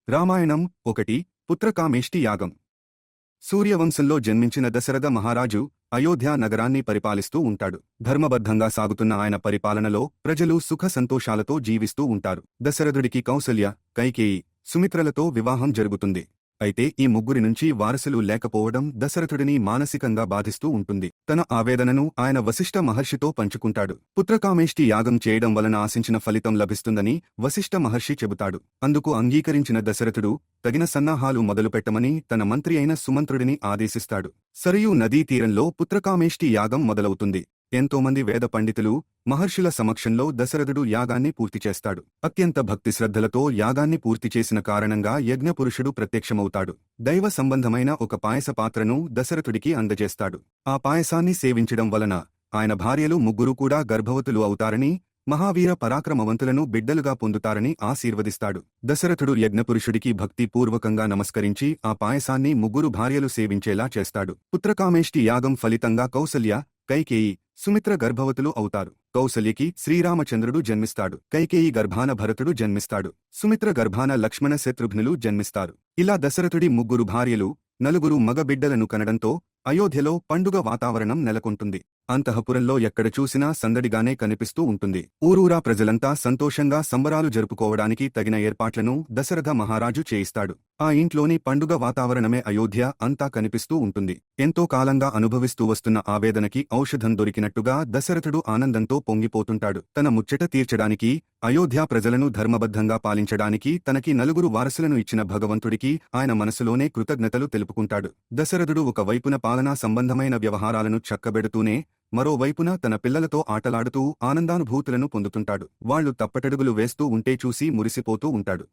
రామాయణం 1 పుత్రకామేష్టి యాగం. సూర్యవంశంలో జన్మించిన దశరథ మహారాజు అయోధ్య నగరాన్ని పరిపాలిస్తూ ఉంటాడు. ధర్మబద్ధంగా సాగుతున్న ఆయన పరిపాలనలో ప్రజలు సుఖ సంతోషాలతో జీవిస్తూ ఉంటారు. దశరథుడికి కౌసల్య, కైకేయి, సుమిత్రలతో వివాహం జరుగుతుంది. అయితే ఈ ముగ్గురి నుంచి వారసులు లేకపోవడం దశరథుడిని మానసికంగా బాధిస్తూ ఉంటుంది. తన ఆవేదనను ఆయన వశిష్ఠ మహర్షితో పంచుకుంటాడు. పుత్రకామేష్టి యాగం చేయడం వలన ఆశించిన ఫలితం లభిస్తుందని వశిష్ఠ మహర్షి చెబుతాడు. అందుకు అంగీకరించిన దశరథుడు తగిన సన్నాహాలు మొదలుపెట్టమని తన మంత్రి అయిన సుమంత్రుడిని ఆదేశిస్తాడు. సరయూ నదీ తీరంలో పుత్రకామేష్టి యాగం మొదలవుతుంది. ఎంతోమంది వేద పండితులు, మహర్షుల సమక్షంలో దశరథుడు యాగాన్ని పూర్తిచేస్తాడు. అత్యంత భక్తిశ్రద్ధలతో యాగాన్ని పూర్తిచేసిన కారణంగా యజ్ఞపురుషుడు ప్రత్యక్షమవుతాడు. దైవ సంబంధమైన ఒక పాయస పాత్రను దశరథుడికి అందజేస్తాడు. ఆ పాయసాన్ని సేవించడం వలన ఆయన భార్యలు ముగ్గురు కూడా గర్భవతులు అవుతారని, మహావీర పరాక్రమవంతులను బిడ్డలుగా పొందుతారని ఆశీర్వదిస్తాడు. దశరథుడు యజ్ఞపురుషుడికి భక్తి పూర్వకంగా నమస్కరించి ఆ పాయసాన్ని ముగ్గురు భార్యలు సేవించేలా చేస్తాడు. పుత్రకామేష్టి యాగం ఫలితంగా కౌసల్య, కైకేయి, సుమిత్ర గర్భవతులు అవుతారు. కౌసల్యకి శ్రీరామచంద్రుడు జన్మిస్తాడు. కైకేయి గర్భాన భరతుడు జన్మిస్తాడు. సుమిత్ర గర్భాన లక్ష్మణ శత్రుఘ్నులు జన్మిస్తారు. ఇలా దశరథుడి ముగ్గురు భార్యలు, నలుగురు మగ బిడ్డలను కనడంతో అయోధ్యలో పండుగ వాతావరణం నెలకొంటుంది. అంతఃపురంలో ఎక్కడ చూసినా సందడిగానే కనిపిస్తూ ఉంటుంది. ఊరూరా ప్రజలంతా సంతోషంగా సంబరాలు జరుపుకోవడానికి తగిన ఏర్పాట్లను దశరథ మహారాజు చేయిస్తాడు. ఆ ఇంట్లోని పండుగ వాతావరణమే అయోధ్య అంతా కనిపిస్తూ ఉంటుంది. ఎంతో కాలంగా అనుభవిస్తూ వస్తున్న ఆవేదనకి ఔషధం దొరికినట్టుగా దశరథుడు ఆనందంతో పొంగిపోతుంటాడు. తన ముచ్చట తీర్చడానికి, అయోధ్య ప్రజలను ధర్మబద్ధంగా పాలించడానికి తనకి నలుగురు వారసులను ఇచ్చిన భగవంతుడికి ఆయన మనసులోనే కృతజ్ఞతలు తెలుపుకుంటాడు. దశరథుడు ఒకవైపున పాలనా సంబంధమైన వ్యవహారాలను చక్కబెడుతూనే మరోవైపున తన పిల్లలతో ఆటలాడుతూ ఆనందానుభూతులను పొందుతుంటాడు. వాళ్లు తప్పటడుగులు వేస్తూ ఉంటే చూసి మురిసిపోతూ ఉంటాడు.